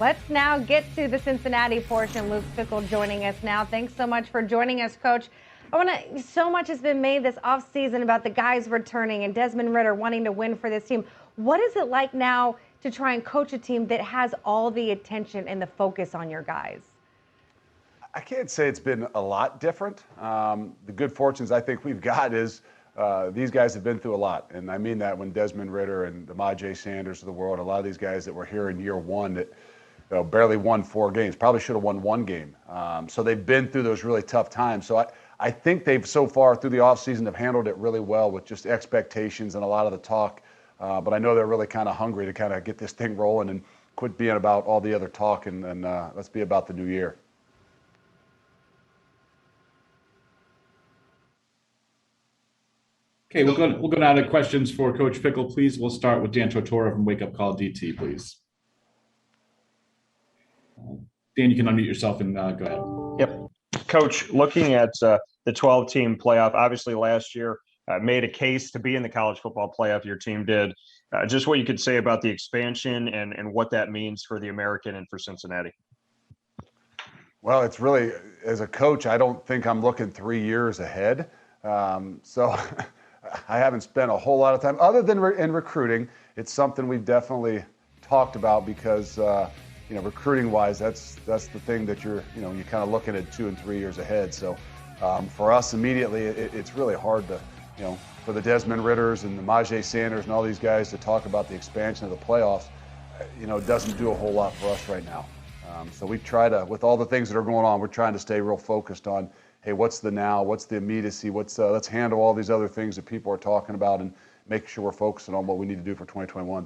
Let's now get to the Cincinnati portion. Luke Fickell joining us now. Thanks so much for joining us, Coach. So much has been made this offseason about the guys returning and Desmond Ritter wanting to win for this team. What is it like now to try and coach a team that has all the attention and the focus on your guys? I can't say it's been a lot different. The good fortunes I think we've got is these guys have been through a lot. And I mean that when Desmond Ritter and the Ahmad Sanders of the world, a lot of these guys that were here in year one that barely won 4 games, probably should have won 1 game. So they've been through those really tough times. So I think they've so far through the offseason have handled it really well with just expectations and a lot of the talk. But I know they're really kind of hungry to kind of get this thing rolling and quit being about all the other talk and let's be about the new year. Okay, we'll go down to questions for Coach Fickell, please. We'll start with Dan Tortora from Wake Up Call DT, please. Dan, you can unmute yourself and go ahead. Yep. Coach, looking at the 12-team playoff, obviously last year made a case to be in the college football playoff. Your team did. Just what you could say about the expansion and what that means for the American and for Cincinnati. Well, it's really, as a coach, I don't think I'm looking 3 years ahead. So I haven't spent a whole lot of time, other than in recruiting. It's something we've definitely talked about because recruiting-wise, that's the thing that you're kind of looking at 2 and 3 years ahead. So for us immediately, it's really hard to, for the Desmond Ritters and the Ahmad Sanders and all these guys to talk about the expansion of the playoffs. It doesn't do a whole lot for us right now. So we try to, with all the things that are going on, we're trying to stay real focused on, hey, what's the now? What's the immediacy? Let's handle all these other things that people are talking about and make sure we're focusing on what we need to do for 2021.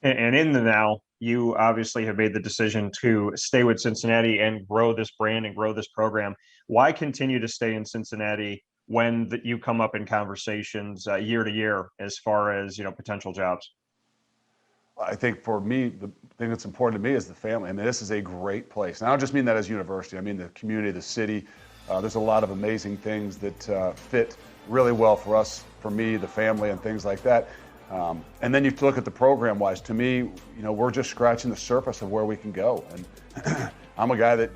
And in the now, you obviously have made the decision to stay with Cincinnati and grow this brand and grow this program. Why continue to stay in Cincinnati when you come up in conversations year to year as far as potential jobs? I think for me, the thing that's important to me is the family. I mean, this is a great place. And I don't just mean that as university. I mean the community, the city. There's a lot of amazing things that fit really well for us, for me, the family, and things like that. And then you look at the program-wise. To me, we're just scratching the surface of where we can go. And I'm a guy that,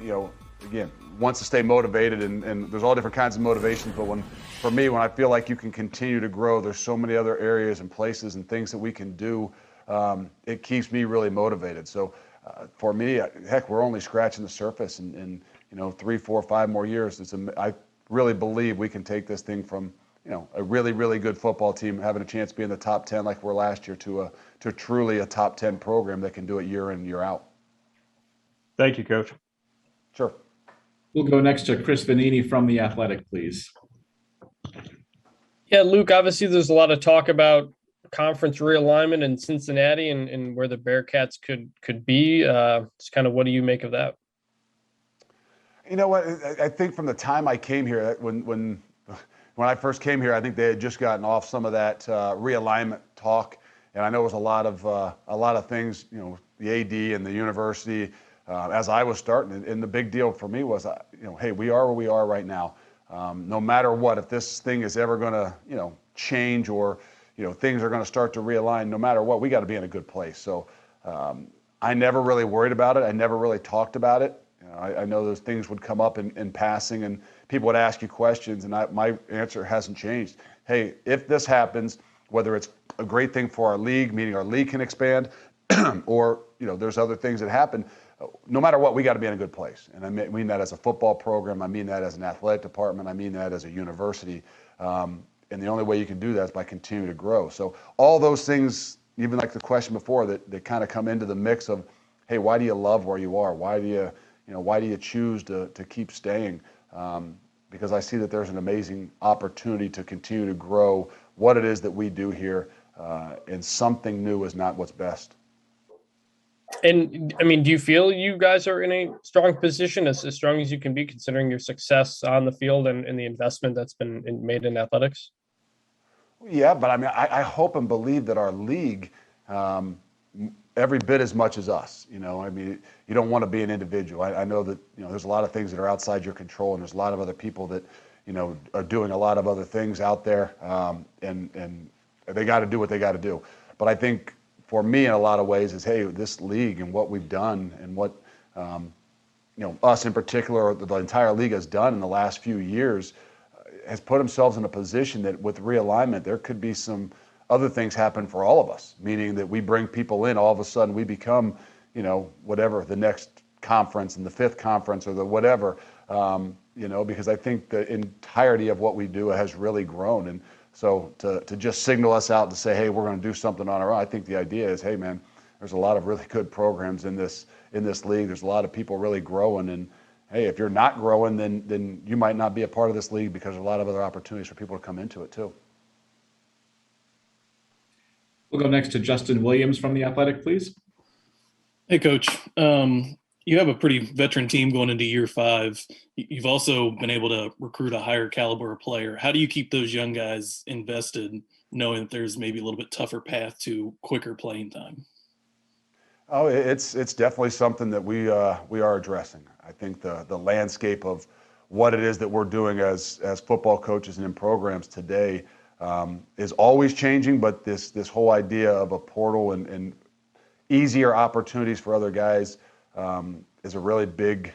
again, wants to stay motivated, and there's all different kinds of motivations. But for me, when I feel like you can continue to grow, there's so many other areas and places and things that we can do. It keeps me really motivated. So for me, heck, we're only scratching the surface. And 3, 4, 5 more years, I really believe we can take this thing from a really, really good football team having a chance to be in the top 10 like we were last year to truly a top 10 program that can do it year in, year out. Thank you, Coach. Sure. We'll go next to Chris Vanini from The Athletic, please. Yeah, Luke, obviously there's a lot of talk about conference realignment in Cincinnati and where the Bearcats could be. Just kind of what do you make of that? You know what? I think from the time I came here, when I first came here, I think they had just gotten off some of that realignment talk, and I know it was a lot of things. The AD and the university as I was starting, and the big deal for me was, hey, we are where we are right now. No matter what, if this thing is ever going to change or things are going to start to realign, no matter what, we got to be in a good place. So I never really worried about it. I never really talked about it. I know those things would come up in passing, and people would ask you questions, and my answer hasn't changed. Hey, if this happens, whether it's a great thing for our league, meaning our league can expand, or there's other things that happen, no matter what, we got to be in a good place. And I mean that as a football program. I mean that as an athletic department. I mean that as a university. And the only way you can do that is by continuing to grow. So all those things, even like the question before, that kind of come into the mix of, hey, why do you love where you are? Why do you choose to keep staying? Because I see that there's an amazing opportunity to continue to grow what it is that we do here, and something new is not what's best. And I mean, do you feel you guys are in a strong position, as strong as you can be, considering your success on the field and the investment that's been made in athletics? Yeah, but I mean, I hope and believe that our league, every bit as much as us. I mean, you don't want to be an individual. I know that there's a lot of things that are outside your control, and there's a lot of other people that are doing a lot of other things out there, and they got to do what they got to do. But I think for me in a lot of ways is, hey, this league and what we've done and what us in particular, or the entire league has done in the last few years, has put themselves in a position that with realignment, there could be some other things happen for all of us, meaning that we bring people in, all of a sudden we become, whatever the next conference and the fifth conference or the whatever, because I think the entirety of what we do has really grown. And so to just signal us out to say, hey, we're going to do something on our own, I think the idea is, hey, man, there's a lot of really good programs in this league. There's a lot of people really growing. And, hey, if you're not growing, then you might not be a part of this league because there's a lot of other opportunities for people to come into it too. We'll go next to Justin Williams from The Athletic, please. Hey, Coach. You have a pretty veteran team going into year 5. You've also been able to recruit a higher caliber player. How do you keep those young guys invested, knowing that there's maybe a little bit tougher path to quicker playing time? Oh, it's definitely something that we are addressing. I think the landscape of what it is that we're doing as football coaches and in programs today is always changing, but this whole idea of a portal and easier opportunities for other guys is a really big,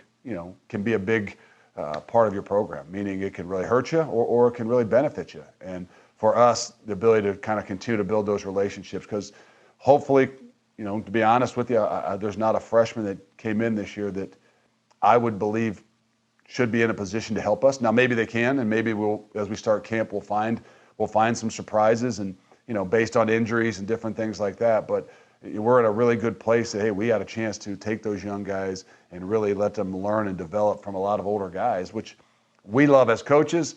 can be a big part of your program, meaning it can really hurt you or it can really benefit you. And for us, the ability to kind of continue to build those relationships, because hopefully, to be honest with you, there's not a freshman that came in this year that I would believe should be in a position to help us. Now, maybe they can, and maybe we'll, as we start camp, we'll find some surprises and, based on injuries and different things like that. But we're in a really good place that, hey, we had a chance to take those young guys and really let them learn and develop from a lot of older guys, which we love as coaches.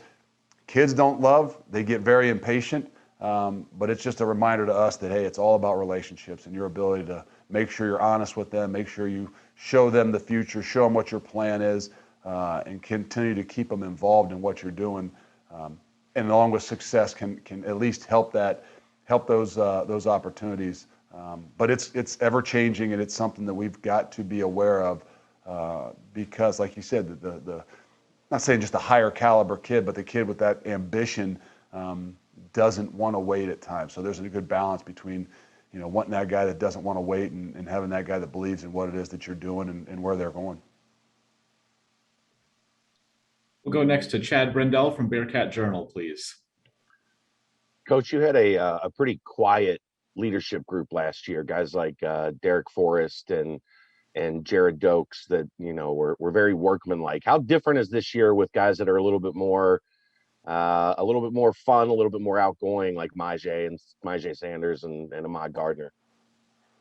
Kids don't love. They get very impatient. But it's just a reminder to us that, hey, it's all about relationships and your ability to make sure you're honest with them, make sure you show them the future, show them what your plan is, and continue to keep them involved in what you're doing. And along with success can at least help those opportunities. But it's ever changing, and it's something that we've got to be aware of because, like you said, the not saying just a higher caliber kid, but the kid with that ambition doesn't want to wait at times. So there's a good balance between, wanting that guy that doesn't want to wait and having that guy that believes in what it is that you're doing and where they're going. We'll go next to Chad Brendel from Bearcat Journal, please. Coach, you had a pretty quiet leadership group last year, guys like Derek Forrest and Jared Dokes that, were very workmanlike. How different is this year with guys that are a little bit more fun, a little bit more outgoing, like Myjai Sanders and Ahmad Gardner?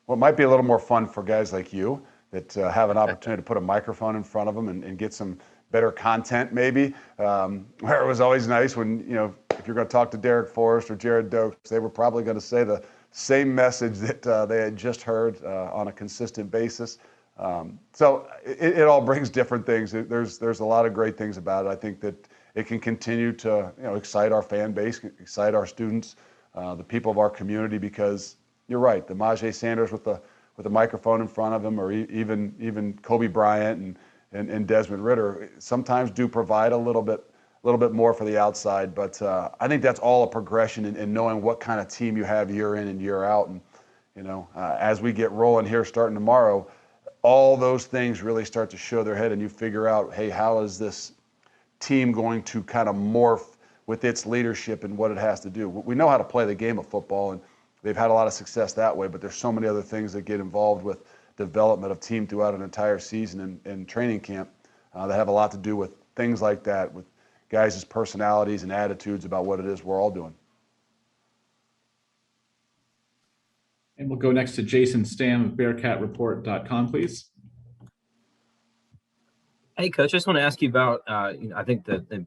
Well, it might be a little more fun for guys like you that have an opportunity to put a microphone in front of them and get some better content, maybe. Where it was always nice when, if you're going to talk to Derek Forrest or Jared Dokes, they were probably going to say the same message that they had just heard on a consistent basis. So it all brings different things. There's a lot of great things about it. I think that it can continue to excite our fan base, excite our students, the people of our community, because you're right, the Myjai Sanders with the microphone in front of him, or even Kobe Bryant and Desmond Ritter sometimes do provide a little bit more for the outside. But I think that's all a progression in knowing what kind of team you have year in and year out. And as we get rolling here starting tomorrow, all those things really start to show their head, and you figure out, hey, how is this team going to kind of morph with its leadership and what it has to do? We know how to play the game of football, and they've had a lot of success that way, but there's so many other things that get involved with development of team throughout an entire season and training camp that have a lot to do with things like that, with guys' personalities and attitudes about what it is we're all doing. And we'll go next to Jason Stam of BearcatReport.com, please. Hey, Coach, I just want to ask you about, I think the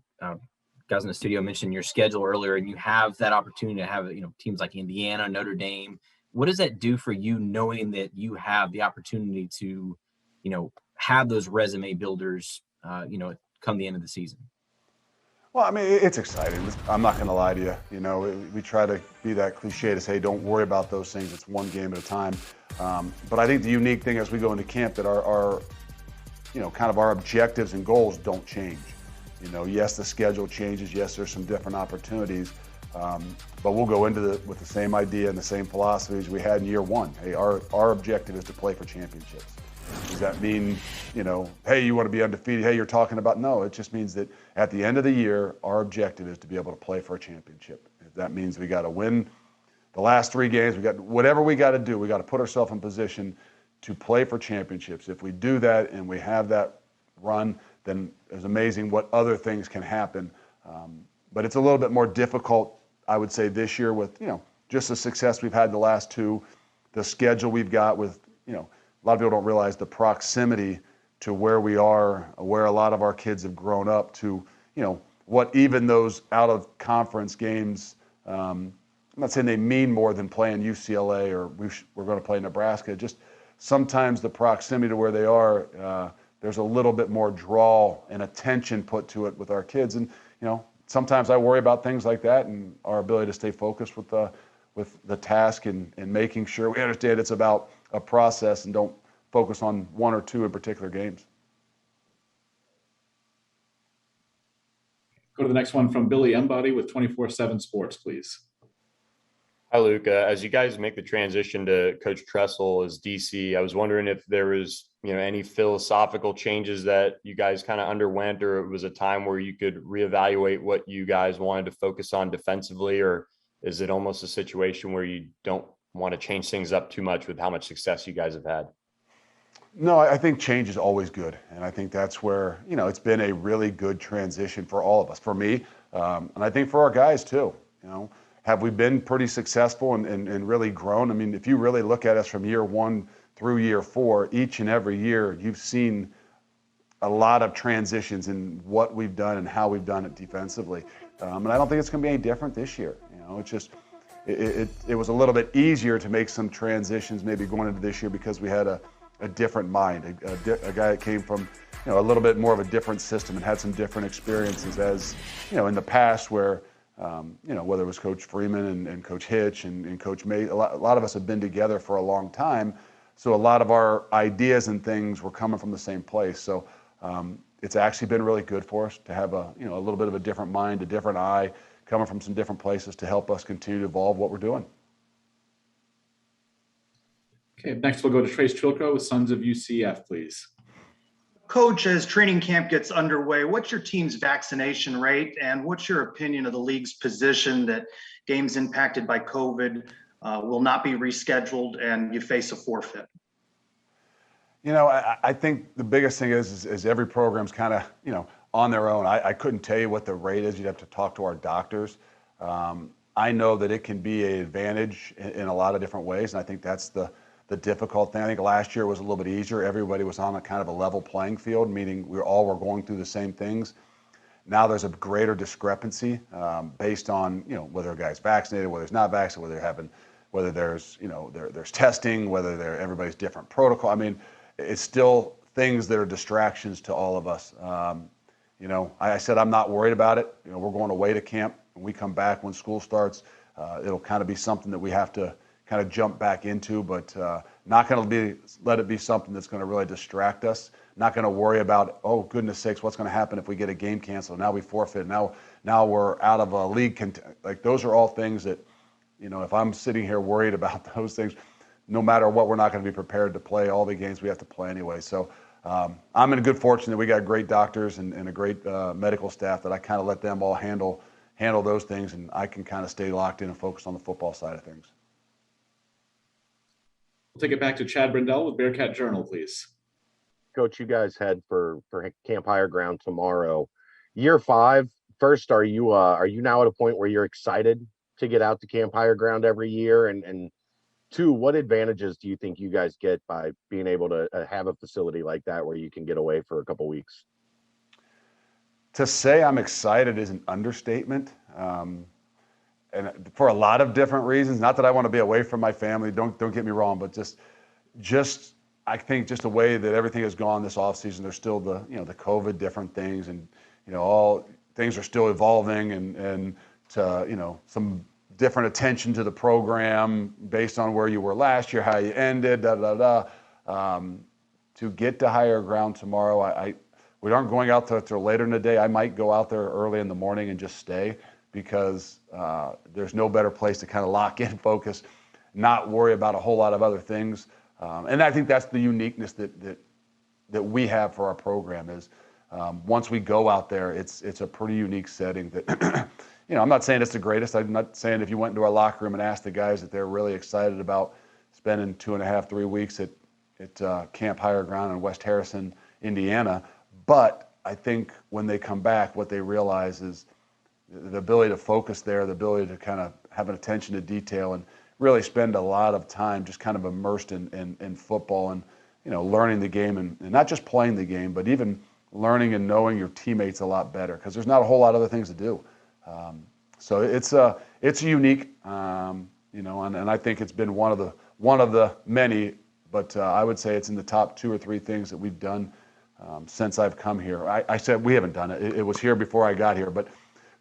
guys in the studio mentioned your schedule earlier, and you have that opportunity to have, teams like Indiana, Notre Dame. What does that do for you, knowing that you have the opportunity to, have those resume builders, come the end of the season? Well, I mean, it's exciting. I'm not going to lie to you. We try to be that cliche to say, don't worry about those things. It's one game at a time. But I think the unique thing as we go into camp that our kind of our objectives and goals don't change. Yes, the schedule changes. Yes, there's some different opportunities. But we'll go into with the same idea and the same philosophies we had in year one. Hey, our objective is to play for championships. Does that mean, hey, you want to be undefeated? Hey, you're talking about, no, it just means that at the end of the year, our objective is to be able to play for a championship. If that means we got to win the last 3 games, whatever we got to do, we got to put ourselves in position to play for championships. If we do that and we have that run, then it's amazing what other things can happen. But it's a little bit more difficult, I would say, this year with, just the success we've had the last 2, the schedule we've got with, a lot of people don't realize the proximity to where we are, where a lot of our kids have grown up to, what even those out of conference games, I'm not saying they mean more than playing UCLA or we're going to play Nebraska. Just sometimes the proximity to where they are, there's a little bit more draw and attention put to it with our kids. And, sometimes I worry about things like that and our ability to stay focused with the task and making sure we understand it's about a process and don't focus on 1 or 2 in particular games. Go to the next one from Billy Embody with 24/7 Sports, please. Hi, Luke. As you guys make the transition to Coach Tressel as DC, I was wondering if there was, any philosophical changes that you guys kind of underwent, or it was a time where you could reevaluate what you guys wanted to focus on defensively, or is it almost a situation where you don't want to change things up too much with how much success you guys have had? No, I think change is always good. And I think that's where, it's been a really good transition for all of us, for me, and I think for our guys too. Have we been pretty successful and really grown? I mean, if you really look at us from year 1 through year 4, each and every year, you've seen a lot of transitions in what we've done and how we've done it defensively. And I don't think it's going to be any different this year. It's just, it was a little bit easier to make some transitions maybe going into this year because we had a different mind, a guy that came from, a little bit more of a different system and had some different experiences as, in the past where, whether it was Coach Freeman and Coach Hitch and Coach May, a lot of us have been together for a long time. So a lot of our ideas and things were coming from the same place. So it's actually been really good for us to have a little bit of a different mind, a different eye, coming from some different places to help us continue to evolve what we're doing. Okay, next we'll go to Trace Chilco with Sons of UCF, please. Coach, as training camp gets underway, what's your team's vaccination rate, and what's your opinion of the league's position that games impacted by COVID will not be rescheduled and you face a forfeit? I think the biggest thing is every program's kind of, on their own. I couldn't tell you what the rate is. You'd have to talk to our doctors. I know that it can be an advantage in a lot of different ways, and I think that's the difficult thing. I think last year was a little bit easier. Everybody was on a kind of a level playing field, meaning we all were going through the same things. Now there's a greater discrepancy based on, whether a guy's vaccinated, whether he's not vaccinated, whether there's, there's testing, whether everybody's different protocol. I mean, it's still things that are distractions to all of us. I said I'm not worried about it. We're going away to camp. When we come back, when school starts, it'll kind of be something that we have to kind of jump back into, but not going to let it be something that's going to really distract us. Not going to worry about, oh, goodness sakes, what's going to happen if we get a game canceled? Now we forfeit. Now we're out of a league. Like, those are all things that, if I'm sitting here worried about those things, no matter what, we're not going to be prepared to play all the games we have to play anyway. So I'm in good fortune that we got great doctors and a great medical staff that I kind of let them all handle those things, and I can kind of stay locked in and focus on the football side of things. We'll take it back to Chad Brindell with Bearcat Journal, please. Coach, you guys head for Camp Higher Ground tomorrow. Year 5, first, are you now at a point where you're excited to get out to Camp Higher Ground every year? And 2, what advantages do you think you guys get by being able to have a facility like that where you can get away for a couple weeks? To say I'm excited is an understatement. And for a lot of different reasons, not that I want to be away from my family, don't get me wrong, but just I think just the way that everything has gone this offseason, there's still the COVID different things, and all things are still evolving, and to some different attention to the program based on where you were last year, how you ended, to get to Higher Ground tomorrow, we aren't going out till later in the day. I might go out there early in the morning and just stay, because there's no better place to kind of lock in, focus, not worry about a whole lot of other things. And I think that's the uniqueness that we have for our program is once we go out there, it's a pretty unique setting that, I'm not saying it's the greatest. I'm not saying if you went into our locker room and asked the guys that they're really excited about spending 2.5, 3 weeks at Camp Higher Ground in West Harrison, Indiana. But I think when they come back, what they realize is the ability to focus there, the ability to kind of have an attention to detail and really spend a lot of time just kind of immersed in football and, learning the game and not just playing the game, but even learning and knowing your teammates a lot better because there's not a whole lot of other things to do. So it's unique, and I think it's been one of the many, but I would say it's in the top 2 or 3 things that we've done since I've come here. I said we haven't done it. It was here before I got here, but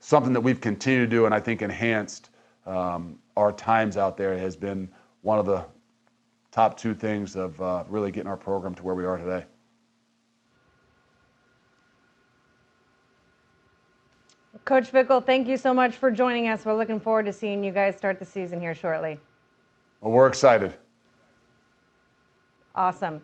something that we've continued to do and I think enhanced our times out there has been one of the top 2 things of really getting our program to where we are today. Coach Fickell, thank you so much for joining us. We're looking forward to seeing you guys start the season here shortly. Well, we're excited. Awesome.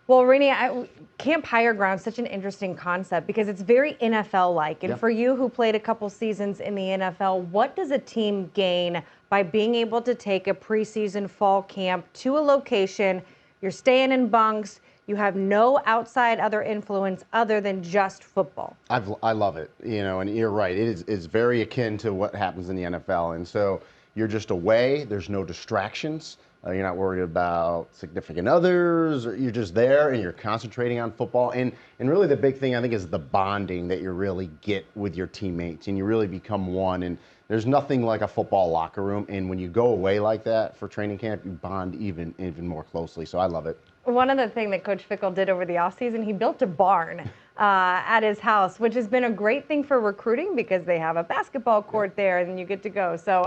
Well, Rene, Camp Higher Ground is such an interesting concept because it's very NFL-like. And for you who played a couple seasons in the NFL, what does a team gain by being able to take a preseason fall camp to a location? You're staying in bunks. You have no outside other influence other than just football. I love it, and you're right. It is very akin to what happens in the NFL. And so you're just away. There's no distractions. You're not worried about significant others. You're just there and you're concentrating on football. And really the big thing I think is the bonding that you really get with your teammates and you really become one. And there's nothing like a football locker room. And when you go away like that for training camp, you bond even more closely. So I love it. One other thing that Coach Fickell did over the offseason, he built a barn at his house, which has been a great thing for recruiting because they have a basketball court there and you get to go. So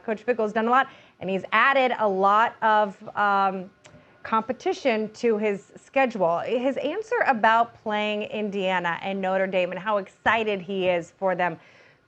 Coach Fickell's done a lot, and he's added a lot of competition to his schedule. His answer about playing Indiana and Notre Dame and how excited he is for them.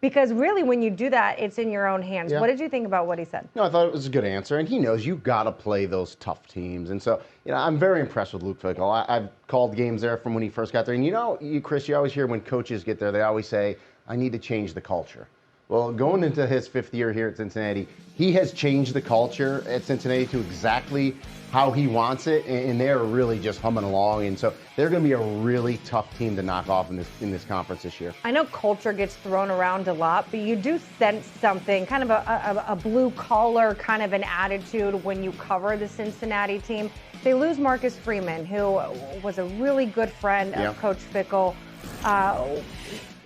Because really, when you do that, it's in your own hands. Yeah. What did you think about what he said? No, I thought it was a good answer, and he knows you've got to play those tough teams. And so, I'm very impressed with Luke Fickell. I've called games there from when he first got there. And Kris, you always hear when coaches get there, they always say, I need to change the culture. Well, going into his 5th year here at Cincinnati, he has changed the culture at Cincinnati to exactly how he wants it, and they're really just humming along. And so they're going to be a really tough team to knock off in this conference this year. I know culture gets thrown around a lot, but you do sense something, kind of a blue-collar kind of an attitude when you cover the Cincinnati team. They lose Marcus Freeman, who was a really good friend of Coach Fickell.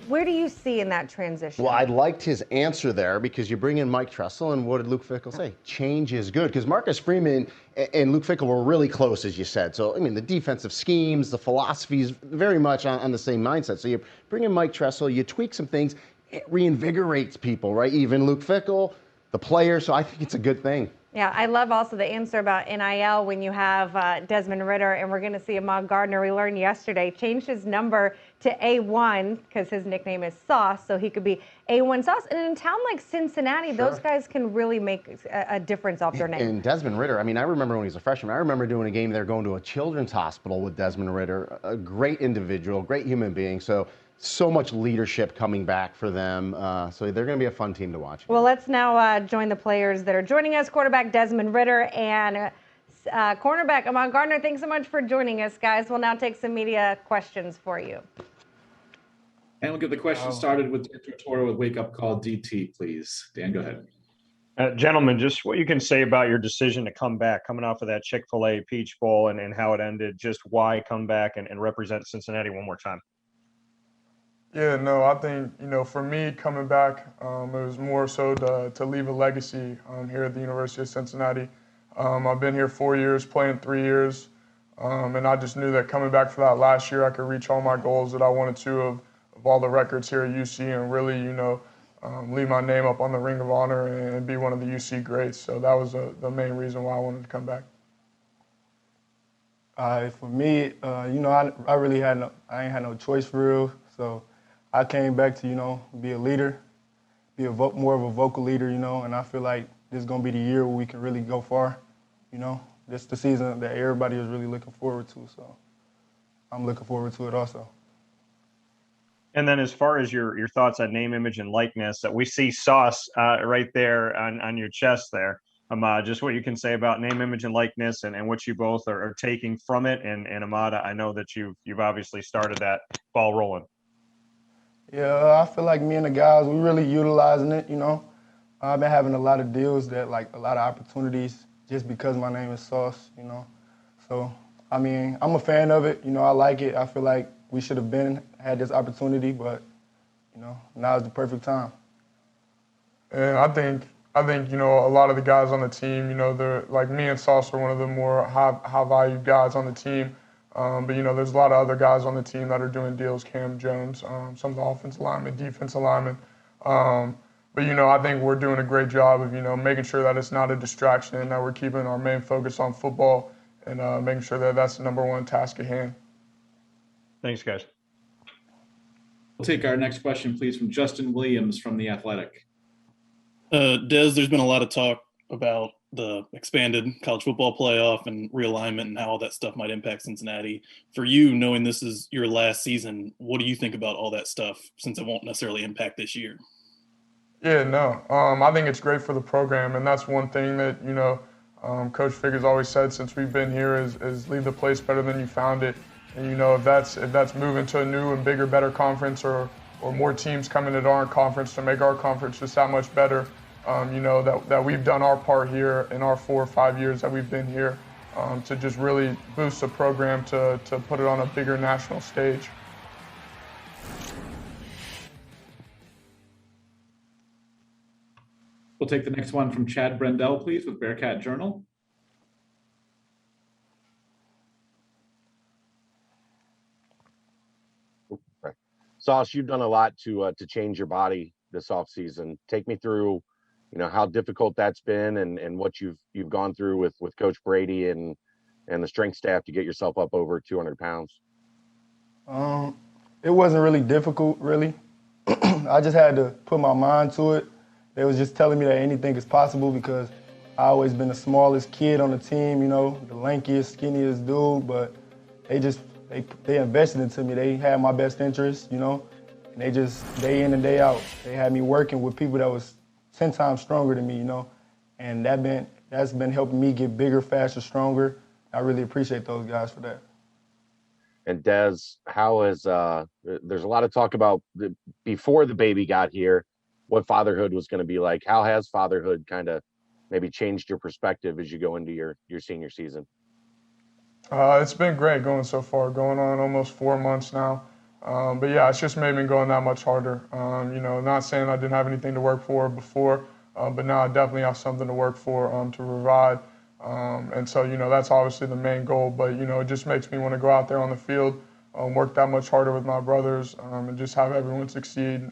Where do you see in that transition? Well, I liked his answer there because you bring in Mike Tressel, and what did Luke Fickell say? Change is good, because Marcus Freeman and Luke Fickell were really close, as you said. So, the defensive schemes, the philosophies, very much on the same mindset. So you bring in Mike Tressel, you tweak some things, it reinvigorates people, right? Even Luke Fickell, the player, so I think it's a good thing. Yeah, I love also the answer about NIL when you have Desmond Ritter, and we're going to see Ahmad Gardner. We learned yesterday, changed his number to A1 because his nickname is Sauce, so he could be A1 Sauce. And in a town like Cincinnati, those guys can really make a difference off their name. And Desmond Ritter, I remember when he was a freshman, I remember doing a game there going to a children's hospital with Desmond Ritter, a great individual, great human being. So much leadership coming back for them. So they're going to be a fun team to watch. Well, let's now join the players that are joining us. Quarterback Desmond Ritter and cornerback Ahmad Gardner. Thanks so much for joining us, guys. We'll now take some media questions for you. And we'll get the questions started with Dan Tortora with Wake Up Call DT, please. Dan, go ahead. Gentlemen, just what you can say about your decision to come back, coming off of that Chick-fil-A Peach Bowl and how it ended, just why come back and represent Cincinnati one more time? Yeah, no, I think, for me coming back, it was more so to leave a legacy here at the University of Cincinnati. I've been here 4 years, playing 3 years, and I just knew that coming back for that last year, I could reach all my goals that I wanted to of all the records here at UC and really, leave my name up on the Ring of Honor and be one of the UC greats. So that was the main reason why I wanted to come back. For me, I ain't had no choice for real. So I came back to, be a leader be more of a vocal leader, and I feel like this is going to be the year where we can really go far, This is the season that everybody is really looking forward to, so I'm looking forward to it also. And then as far as your thoughts on name, image, and likeness, we see Sauce right there on your chest there. Ahmad, just what you can say about name, image, and likeness and what you both are taking from it. And Ahmad, I know that you've obviously started that ball rolling. Yeah, I feel like me and the guys, we really utilizing it, I've been having a lot of deals a lot of opportunities just because my name is Sauce, So, I'm a fan of it, I like it. I feel like we should have had this opportunity, but, now is the perfect time. And I think, a lot of the guys on the team, they're like me and Sauce are one of the more high valued guys on the team. But, there's a lot of other guys on the team that are doing deals, Cam Jones, some of the offensive linemen, defensive linemen. But, I think we're doing a great job of, making sure that it's not a distraction and that we're keeping our main focus on football and making sure that that's the number one task at hand. Thanks, guys. We'll take our next question, please, from Justin Williams from The Athletic. Des, there's been a lot of talk about the expanded college football playoff and realignment and how all that stuff might impact Cincinnati. For you, knowing this is your last season, what do you think about all that stuff since it won't necessarily impact this year? Yeah, no. I think it's great for the program, and that's one thing that, Coach Fickel's always said since we've been here is leave the place better than you found it. And, if that's moving to a new and bigger, better conference or more teams coming into our conference to make our conference just that much better, that we've done our part here in our 4 or 5 years that we've been here to just really boost the program to put it on a bigger national stage. We'll take the next one from Chad Brendel, please, with Bearcat Journal. Sauce, you've done a lot to change your body this offseason. Take me through, how difficult that's been and what you've gone through with Coach Brady and the strength staff to get yourself up over 200 pounds. It wasn't really difficult, really. I just had to put my mind to it. They was just telling me that anything is possible because I always been the smallest kid on the team, the lankiest, skinniest dude, but they invested into me. They had my best interest, and they just day in and day out, they had me working with people that was 10 times stronger than me, and that's been helping me get bigger, faster, stronger. I really appreciate those guys for that. And Des, how is there's a lot of talk about before the baby got here, what fatherhood was going to be like. How has fatherhood kind of maybe changed your perspective as you go into your senior season? It's been great going so far, going on almost 4 months now. But yeah, it's just made me going that much harder. Not saying I didn't have anything to work for before, but now I definitely have something to work for, to provide. And so, that's obviously the main goal, but, it just makes me want to go out there on the field, work that much harder with my brothers, and just have everyone succeed.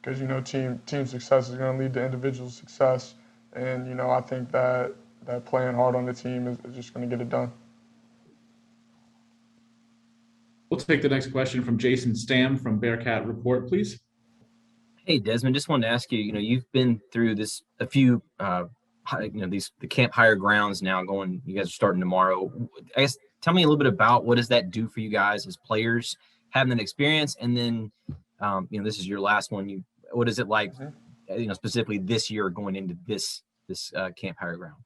Because, team success is going to lead to individual success. And, I think that playing hard on the team is just going to get it done. We'll take the next question from Jason Stamm from Bearcat Report, please. Hey, Desmond, just wanted to ask you, you've been through a few, the camp higher grounds now going, you guys are starting tomorrow. I guess, tell me a little bit about what does that do for you guys as players, having that experience, and then, this is your last one. What is it like, specifically this year going into this camp higher ground?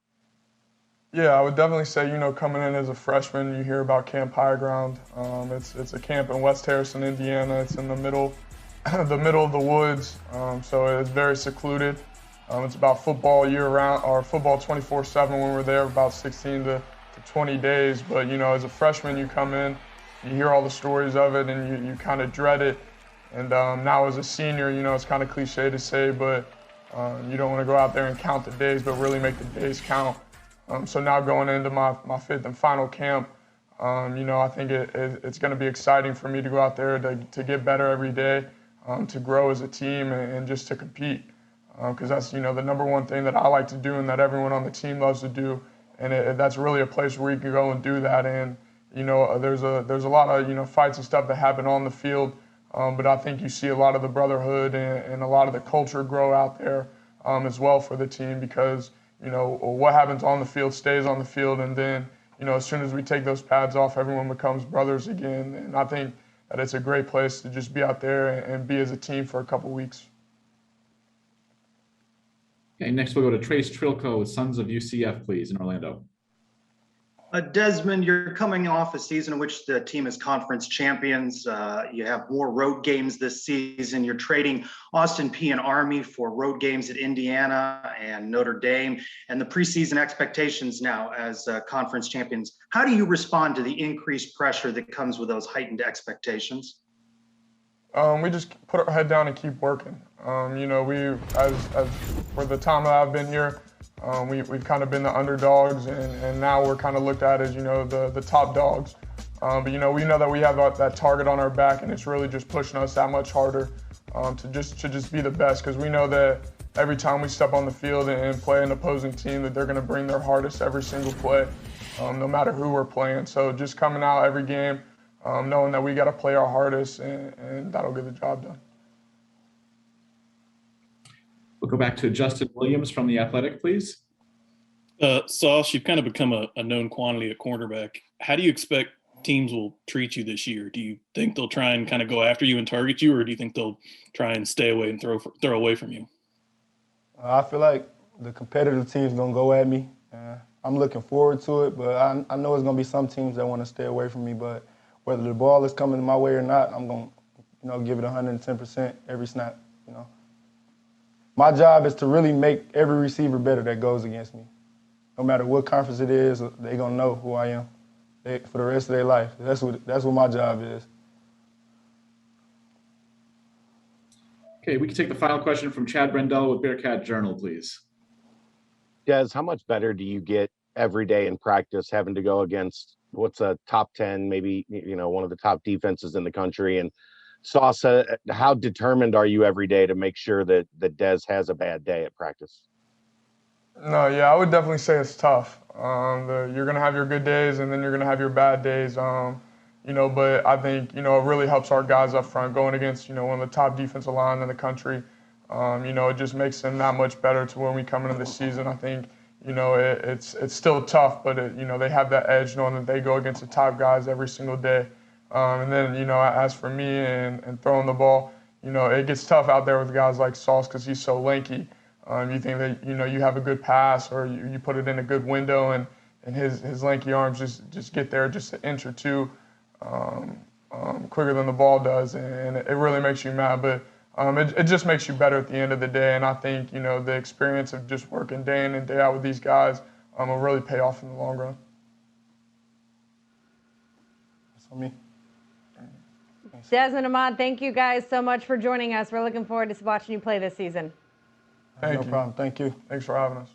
Yeah, I would definitely say, coming in as a freshman, you hear about Camp High Ground. It's a camp in West Harrison, Indiana. It's in the middle of the woods, so it's very secluded. It's about football year-round, or football 24/7 when we're there, about 16 to 20 days. But, as a freshman, you come in, you hear all the stories of it, and you kind of dread it. And now as a senior, it's kind of cliche to say, but you don't want to go out there and count the days, but really make the days count. So now going into my fifth and final camp, I think it's going to be exciting for me to go out there to get better every day, to grow as a team and just to compete. Because that's, the number one thing that I like to do and that everyone on the team loves to do. And that's really a place where you can go and do that. And, there's a lot of, fights and stuff that happen on the field. But I think you see a lot of the brotherhood and a lot of the culture grow out there as well for the team because, what happens on the field stays on the field. And then, as soon as we take those pads off, everyone becomes brothers again. And I think that it's a great place to just be out there and be as a team for a couple weeks. Okay, next we'll go to Trace Trilco with Sons of UCF, please, in Orlando. Desmond, you're coming off a season in which the team is conference champions. You have more road games this season. You're trading Austin Peay and Army for road games at Indiana and Notre Dame, and the preseason expectations now as conference champions. How do you respond to the increased pressure that comes with those heightened expectations? We just put our head down and keep working. As for the time that I've been here, we've kind of been the underdogs, and now we're kind of looked at as, the top dogs. But, we know that we have that target on our back, and it's really just pushing us that much harder to just be the best, because we know that every time we step on the field and play an opposing team, that they're going to bring their hardest every single play, no matter who we're playing. So just coming out every game, knowing that we got to play our hardest, and that'll get the job done. We'll go back to Justin Williams from The Athletic, please. Sauce, you've kind of become a known quantity at cornerback. How do you expect teams will treat you this year? Do you think they'll try and kind of go after you and target you, or do you think they'll try and stay away and throw away from you? I feel like the competitive team's going to go at me. I'm looking forward to it, but I know it's going to be some teams that want to stay away from me. But whether the ball is coming my way or not, I'm going to give it 110% every snap. My job is to really make every receiver better that goes against me. No matter what conference it is, they're going to know who I am for the rest of their life. That's what my job is. Okay, we can take the final question from Chad Brendel with Bearcat Journal, please. Des, how much better do you get every day in practice having to go against what's a top 10, maybe, one of the top defenses in the country? And Sauce, how determined are you every day to make sure that Des has a bad day at practice? No, yeah, I would definitely say it's tough. You're going to have your good days, and then you're going to have your bad days. But I think, it really helps our guys up front going against, one of the top defensive line in the country. It just makes them that much better to when we come into the season. I think, it's still tough, but, they have that edge knowing that they go against the top guys every single day. And then, as for me and throwing the ball, it gets tough out there with guys like Sauce because he's so lanky. You think that, you have a good pass or you put it in a good window and his lanky arms just get there just an inch or two quicker than the ball does. And it really makes you mad. But it just makes you better at the end of the day. And I think, the experience of just working day in and day out with these guys will really pay off in the long run. That's on me. Desmond, Ahmad, thank you guys so much for joining us. We're looking forward to watching you play this season. Thank you. No problem. Thank you. Thanks for having us.